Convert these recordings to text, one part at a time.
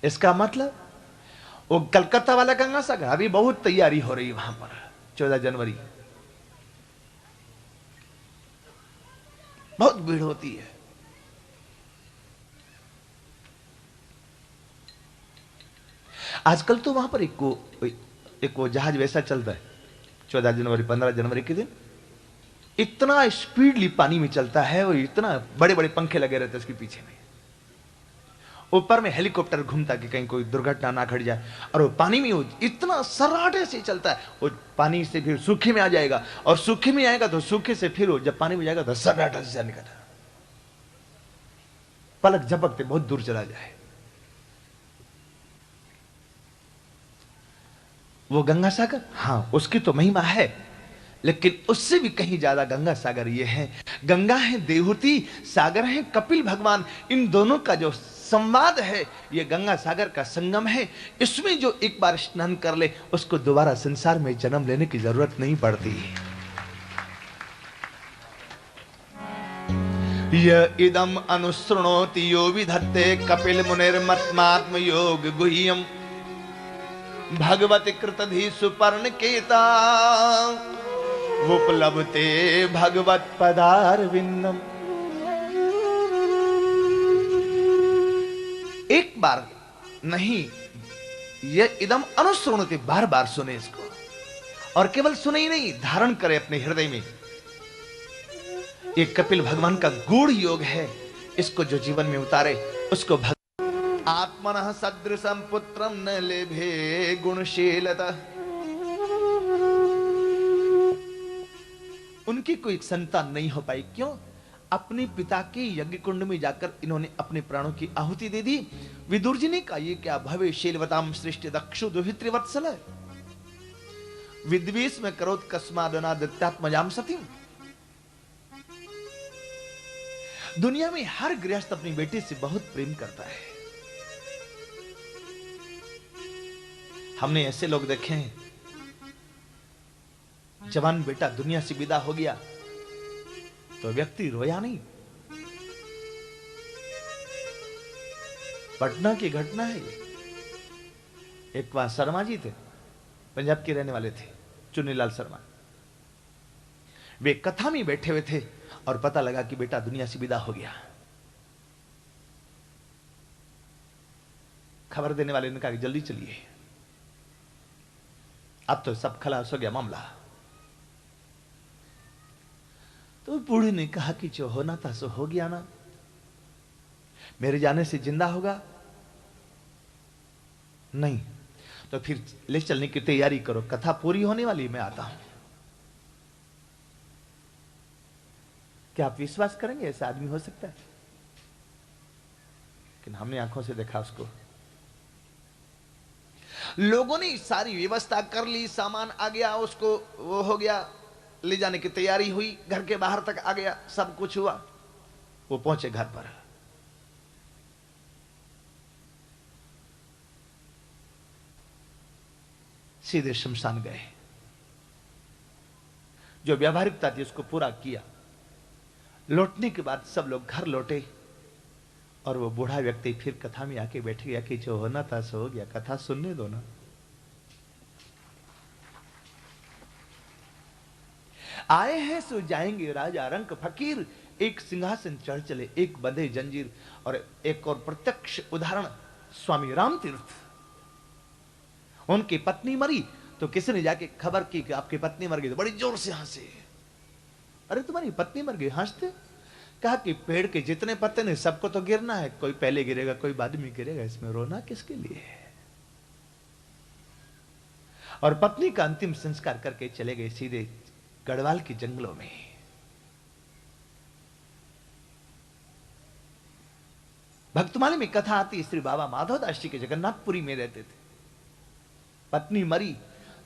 इसका मतलब वो कलकत्ता वाला गंगा सागर अभी बहुत तैयारी हो रही है वहां पर 14 जनवरी बहुत भीड़ होती है। आजकल तो वहां पर एक वो जहाज वैसा चलता है 14 जनवरी 15 जनवरी के दिन इतना स्पीडली पानी में चलता है और इतना बड़े बड़े पंखे लगे रहते हैं उसके पीछे में, ऊपर में हेलीकॉप्टर घूमता कि कहीं कोई दुर्घटना ना घट जाए, और वो पानी में वो इतना सराटे से चलता है, वो पानी से फिर सूखे में आ जाएगा और सूखे में आएगा तो सूखे से फिर वो जब पानी में जाएगा तो सराटा से निकलता, पलक झपकते बहुत दूर चला जाए। वो गंगा सागर, हाँ उसकी तो महिमा है, लेकिन उससे भी कहीं ज्यादा गंगा सागर ये है। गंगा है देवहूति, सागर है कपिल भगवान, इन दोनों का जो संवाद है ये गंगा सागर का संगम है। इसमें जो एक बार स्नान कर ले उसको दोबारा संसार में जन्म लेने की जरूरत नहीं पड़ती। य इदम अनुसृणोति यो विधत्ते कपिल मुनिर्मत्मात्म योग गुह्यम भगवति कृतधि सुपर्ण केता उपलब्धते भगवत पदारविंदम। एक बार नहीं, यह इदम अनुसृणोति, बार बार सुने इसको, और केवल सुने ही नहीं धारण करे अपने हृदय में। ये कपिल भगवान का गूढ़ योग है, इसको जो जीवन में उतारे उसको आत्मनः सदृशं पुत्रं न लेभे गुणशीलता। उनकी कोई संतान नहीं हो पाई, क्यों? अपने पिता के यज्ञ कुंड में जाकर इन्होंने अपने प्राणों की आहुति दे दी। विदुर जी ने कहा ये क्या भवे शीलवताम सृष्टि दक्षु दुहित्रिवत्सल, विद्वेष में करोत कस्मादना दत्तात्मजाम सतीम। दुनिया में हर गृहस्थ अपनी बेटी से बहुत प्रेम करता है। हमने ऐसे लोग देखे हैं, जवान बेटा दुनिया से विदा हो गया तो व्यक्ति रोया नहीं। पटना की घटना है ये। एक बार शर्मा जी थे, पंजाब के रहने वाले थे, चुन्नीलाल शर्मा। वे कथा में बैठे हुए थे और पता लगा कि बेटा दुनिया से विदा हो गया। खबर देने वाले ने कहा कि जल्दी चलिए, अब तो सब खलास हो गया मामला। तो बूढ़े ने कहा कि जो होना था सो हो गया ना, मेरे जाने से जिंदा होगा नहीं, तो फिर ले चलने की तैयारी करो, कथा पूरी होने वाली, मैं आता हूं। क्या आप विश्वास करेंगे ऐसा आदमी हो सकता है? लेकिन हमने आंखों से देखा उसको। लोगों ने सारी व्यवस्था कर ली, सामान आ गया, उसको वो हो गया, ले जाने की तैयारी हुई, घर के बाहर तक आ गया, सब कुछ हुआ। वो पहुंचे घर पर, सीधे शमशान गए। जो व्यावहारिकता थी उसको पूरा किया। लौटने के बाद सब लोग घर लौटे और वो बूढ़ा व्यक्ति फिर कथा में आके बैठ गया कि जो होना था सो हो गया, कथा सुनने दो ना। आए हैं सो जाएंगे राजा रंक फकीर, एक सिंहासन चढ़ चले, एक बंधे जंजीर। और एक और प्रत्यक्ष उदाहरण स्वामी राम तीर्थ। उनकी पत्नी मरी तो किसी ने जाके खबर की कि आपकी पत्नी मर गई, तो बड़ी जोर से हंसे। अरे तुम्हारी पत्नी मर गई, हंसते? कहा कि पेड़ के जितने पत्ते ने सबको तो गिरना है, कोई पहले गिरेगा कोई बाद में गिरेगा, इसमें रोना किसके लिए है? और पत्नी का अंतिम संस्कार करके चले गए सीधे गढ़वाल के जंगलों में। भक्तमाली में कथा आती, श्री बाबा माधवदास जी के जगन्नाथपुरी में रहते थे। पत्नी मरी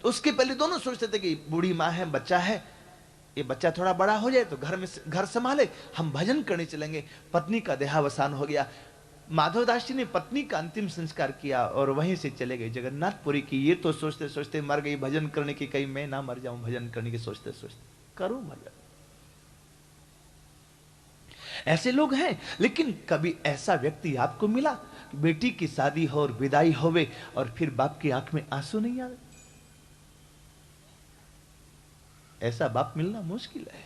तो उसके पहले दोनों सोचते थे कि बूढ़ी मां है, बच्चा है, ये बच्चा थोड़ा बड़ा हो जाए तो घर संभाले, हम भजन करने चलेंगे। पत्नी का देहावसान हो गया। माधवदास जी ने पत्नी का अंतिम संस्कार किया और वहीं से चले गए जगन्नाथपुरी की। ये तो सोचते सोचते मर गई भजन करने की, कहीं मैं ना मर जाऊं भजन करने की सोचते सोचते। करूं भजन। ऐसे लोग हैं, लेकिन कभी ऐसा व्यक्ति आपको मिला कि बेटी की शादी हो और विदाई होवे और फिर बाप की आंख में आंसू नहीं आवे? ऐसा बाप मिलना मुश्किल है।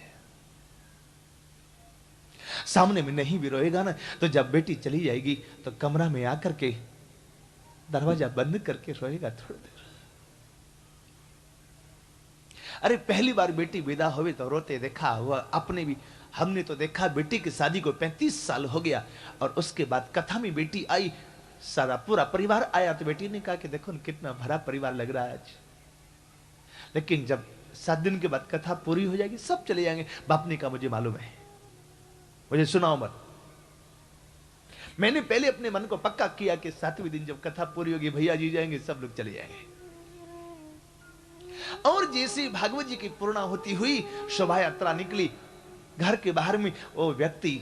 सामने में नहीं भी रोएगा ना, तो जब बेटी चली जाएगी तो कमरा में आकर के दरवाजा बंद करके रोएगा थोड़ी देर। अरे पहली बार बेटी विदा हुई तो रोते देखा हुआ अपने भी, हमने तो देखा बेटी की शादी को 35 साल हो गया और उसके बाद कथा में बेटी आई, सारा पूरा परिवार आया, तो बेटी ने कहा कि देखो कितना भरा परिवार लग रहा है आज। लेकिन जब 7 दिन के बाद कथा पूरी हो जाएगी सब चले जाएंगे। बाप ने कहा मुझे मालूम है, मुझे सुनाओ मत। मैंने पहले अपने मन को पक्का किया कि 7वें दिन जब कथा पूरी होगी भैया जी जाएंगे, सब लोग चले जाएंगे। और जैसे भागवत जी की पूर्णा होती हुई शोभा यात्रा निकली, घर के बाहर में वो व्यक्ति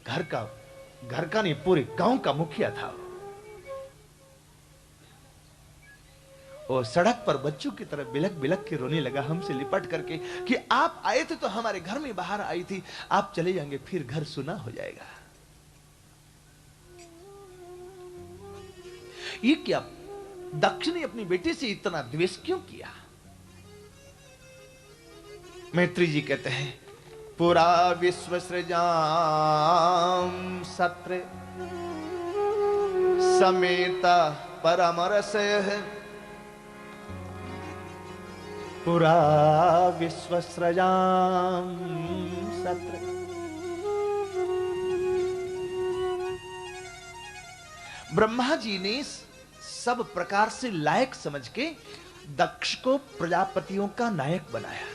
घर का नहीं पूरे गांव का मुखिया था। वो सड़क पर बच्चों की तरह बिलक बिलक के रोने लगा हमसे लिपट करके कि आप आए थे तो हमारे घर में बाहर आई थी, आप चले जाएंगे फिर घर सुना हो जाएगा। ये क्या दक्ष ने अपनी बेटी से इतना द्वेष क्यों किया? मैत्री जी कहते हैं पुरा विश्व सृजाम सत्र समेत परमरस, पुरा विश्व सृजाम सत्र। ब्रह्मा जी ने सब प्रकार से लायक समझ के दक्ष को प्रजापतियों का नायक बनाया।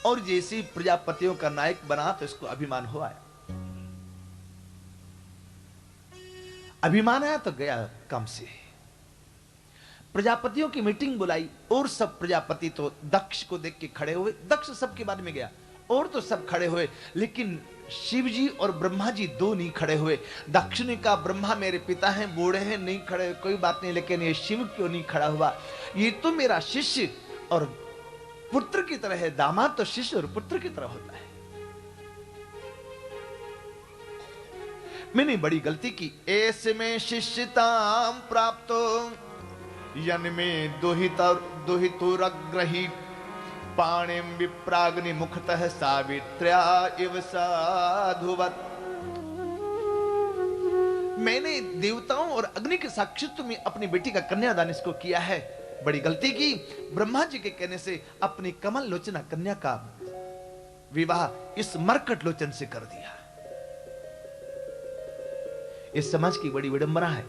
और जैसे प्रजापतियों का नायक बना तो इसको अभिमान हो आया। अभिमान आया तो गया काम से। प्रजापतियों की मीटिंग बुलाई और सब प्रजापति तो दक्ष को देख के खड़े हुए। दक्ष सबके बाद में गया और तो सब खड़े हुए, लेकिन शिव जी और ब्रह्मा जी दो नहीं खड़े हुए। दक्ष ने कहा ब्रह्मा मेरे पिता हैं, बूढ़े हैं, नहीं खड़े, कोई बात नहीं, लेकिन ये शिव क्यों नहीं खड़ा हुआ? ये तो मेरा शिष्य और पुत्र की तरह है। दामाद तो शिष्य और पुत्र की तरह होता है। मैंने बड़ी गलती की। ऐसे में शिष्यताम प्राप्तो यन में दुहितुरग्रही पाणिम विप्राग्नि मुखतः सावित्र्या इव साधुवत। मैंने देवताओं और अग्नि के साक्षित्व में अपनी बेटी का कन्यादान इसको किया है। बड़ी गलती की। ब्रह्मा जी के कहने से अपनी कमल लोचना कन्या का विवाह इस मरकट लोचन से कर दिया। इस समाज की बड़ी विडंबना है।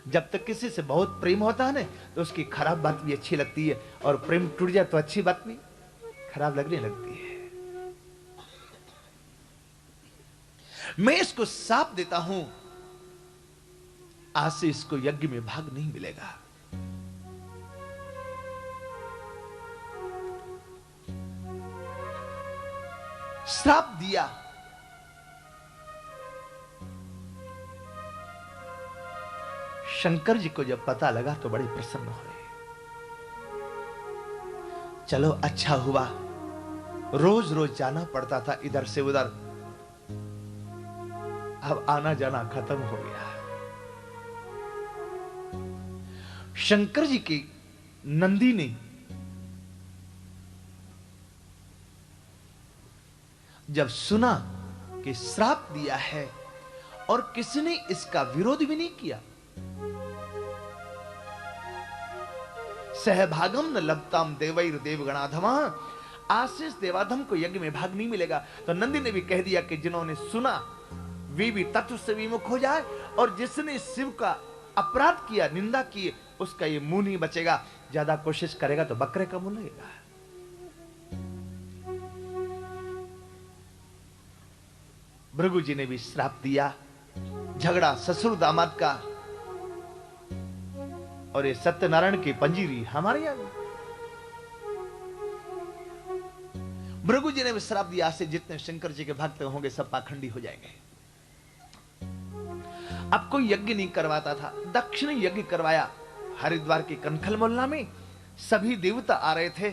जब तक किसी से बहुत प्रेम होता है ना, तो उसकी खराब बात भी अच्छी लगती है, और प्रेम टूट जाए तो अच्छी बात भी खराब लगने लगती है। मैं इसको साफ देता हूं, आज से इसको यज्ञ में भाग नहीं मिलेगा। श्राप दिया। शंकर जी को जब पता लगा तो बड़े प्रसन्न हुए। चलो अच्छा हुआ, रोज रोज जाना पड़ता था इधर से उधर, अब आना जाना खत्म हो गया। शंकर जी की नंदी ने जब सुना कि श्राप दिया है और किसी ने इसका विरोध भी नहीं किया, सहभागम न लभताम देवैर देवगणाधमा, आशीष देवाधम को यज्ञ में भाग नहीं मिलेगा। तो नंदी ने भी कह दिया कि जिन्होंने सुना वे भी तत्व से विमुख हो जाए, और जिसने शिव का अपराध किया, निंदा की, उसका ये मुंह नहीं बचेगा। ज्यादा कोशिश करेगा तो बकरे का मुंह लगेगा। भृगु जी ने भी श्राप दिया। झगड़ा ससुर दामाद का, और ये सत्यनारायण की पंजीरी हमारे यहां। भृगु जी ने भी श्राप दिया, से जितने शंकर जी के भक्त होंगे सब पाखंडी हो जाएंगे। अब कोई यज्ञ नहीं करवाता था, दक्ष ने यज्ञ करवाया। हरिद्वार के कनखल मोहल्ला में सभी देवता आ रहे थे।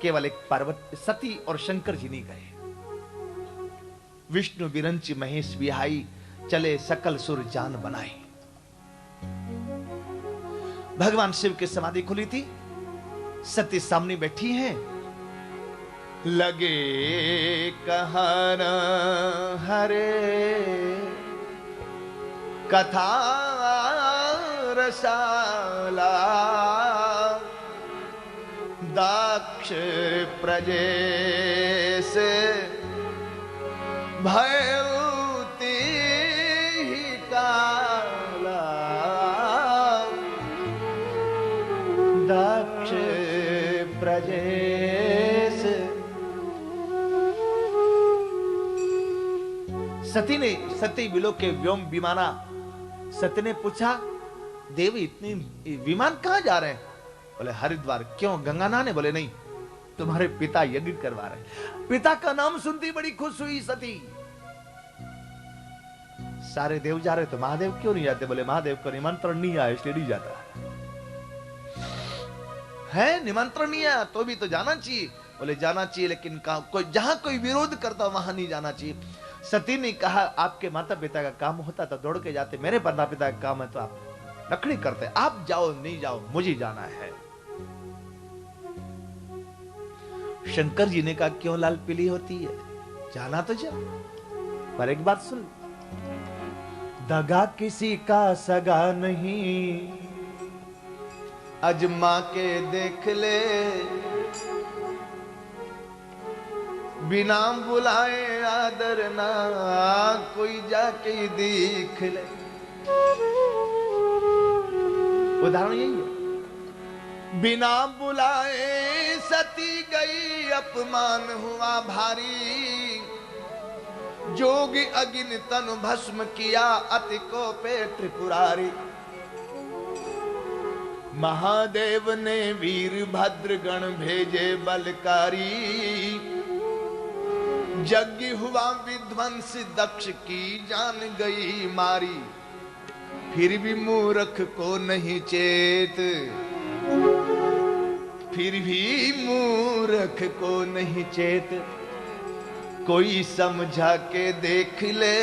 केवल एक पार्वती सती और शंकर जी नहीं गए। विष्णु बिरंच महेश बिहाई, चले सकल सुर जान बनाई। भगवान शिव की समाधि खुली थी, सती सामने बैठी हैं। लगे कहन हरे कथा रसाला, दाक्ष प्रजेश भयउति काला, दाक्ष प्रजेश। सती ने सती विलोक के व्योम विमाना। सती ने पूछा, देव इतनी विमान कहां जा रहे हैं? बोले हरिद्वार। क्यों, गंगा नहाने? बोले नहीं, तुम्हारे पिता यज्ञ करवा रहे। पिता का नाम सुनती बड़ी खुश हुई सती। सारे देव जा रहे तो महादेव क्यों नहीं जाते? बोले महादेव को निमंत्रण नहीं आया इसलिए नहीं जाता है। निमंत्रण नहीं आया तो भी तो जाना चाहिए। बोले जाना चाहिए, लेकिन कोई जहां कोई विरोध करता वहां नहीं जाना चाहिए। सती ने कहा, आपके माता पिता का काम होता तो दौड़ के जाते, मेरे माता पिता का काम है तो आप नखड़ी करते। आप जाओ नहीं जाओ, मुझे जाना है। शंकर जी ने कहा, क्यों लाल पीली होती है, जाना तो जा। पर एक बात सुन, दगा किसी का सगा नहीं, अजमा के देख ले। बिना बुलाए आदर ना कोई जाके देख ले। उदाहरण यही है। बिना बुलाए सती गई, अपमान हुआ भारी। जोगी अगिन तनु भस्म किया, अति को पे त्रिपुरारी। महादेव ने वीर भद्र गण भेजे बलकारी। यज्ञ हुआ विध्वंस, दक्ष की जान गई मारी। फिर भी मूर्ख को नहीं चेत, फिर भी मूर्ख को नहीं चेत। कोई समझा के देख ले,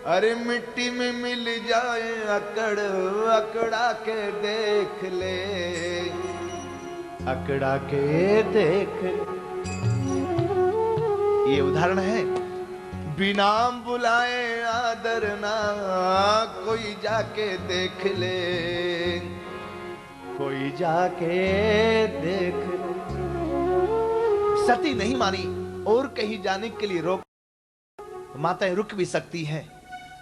अरे मिट्टी में मिल जाए अकड़, अकड़ा के देख ले, अकड़ा के देख ले। ये उदाहरण है। बिना बुलाए आदर ना कोई जाके देख ले, कोई जाके देख ले। सती नहीं मानी और कहीं जाने के लिए रोक। माताएं रुक भी सकती हैं,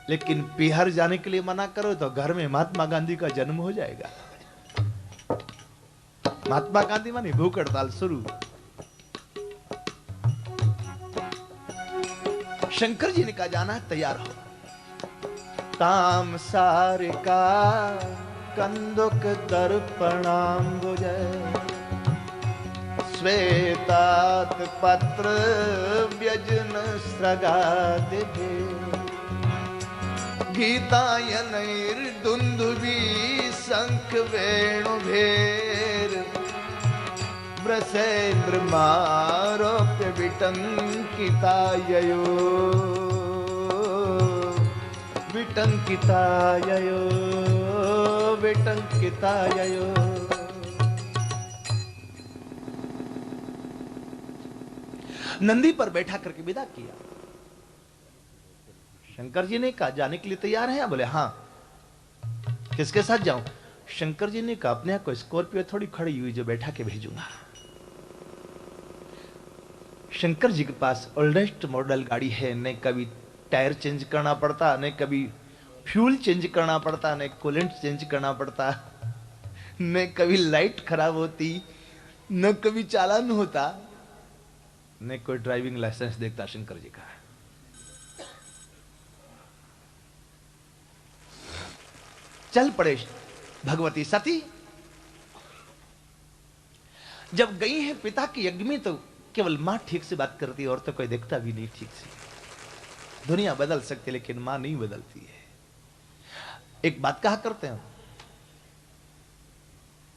लेकिन बिहार जाने के लिए मना करो तो घर में महात्मा गांधी का जन्म हो जाएगा। महात्मा गांधी मानी भूख हड़ताल शुरू। शंकर जी ने कहा, जाना तैयार हो। ताम सारिका कंदुक दर्पणाम्बुज, श्वेतात पत्र व्यजन स्रगादिभि। गीतायनैर्दुन्दुभी शंख वेणुभेर। व्रसेन्द्र मारोप्य विटंकिताययो, विटंकिताययो, विटंकिताययो। नंदी पर बैठा करके विदा किया। शंकर जी ने कहा, जाने के लिए तैयार हैं? बोले हाँ। किसके साथ जाऊं? शंकर जी ने कहा, अपने यहां कोई स्कॉर्पियो थोड़ी खड़ी हुई जो बैठा के भेजूंगा। शंकर जी के पास ओल्डेस्ट मॉडल गाड़ी है, न कभी टायर चेंज करना पड़ता, न कभी फ्यूल चेंज करना पड़ता, न कूलेंट चेंज करना पड़ता, न कभी लाइट खराब होती, न कभी चालान होता, न कोई ड्राइविंग लाइसेंस देखता शंकर जी का। चल पड़े भगवती सती। जब गई है पिता के यज्ञ में तो केवल मां ठीक से बात करती है और तो कोई देखता भी नहीं ठीक से। दुनिया बदल सकती लेकिन मां नहीं बदलती है। एक बात कहा करते हैं,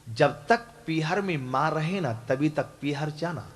जब तक पीहर में मां रहे ना तभी तक पीहर जाना।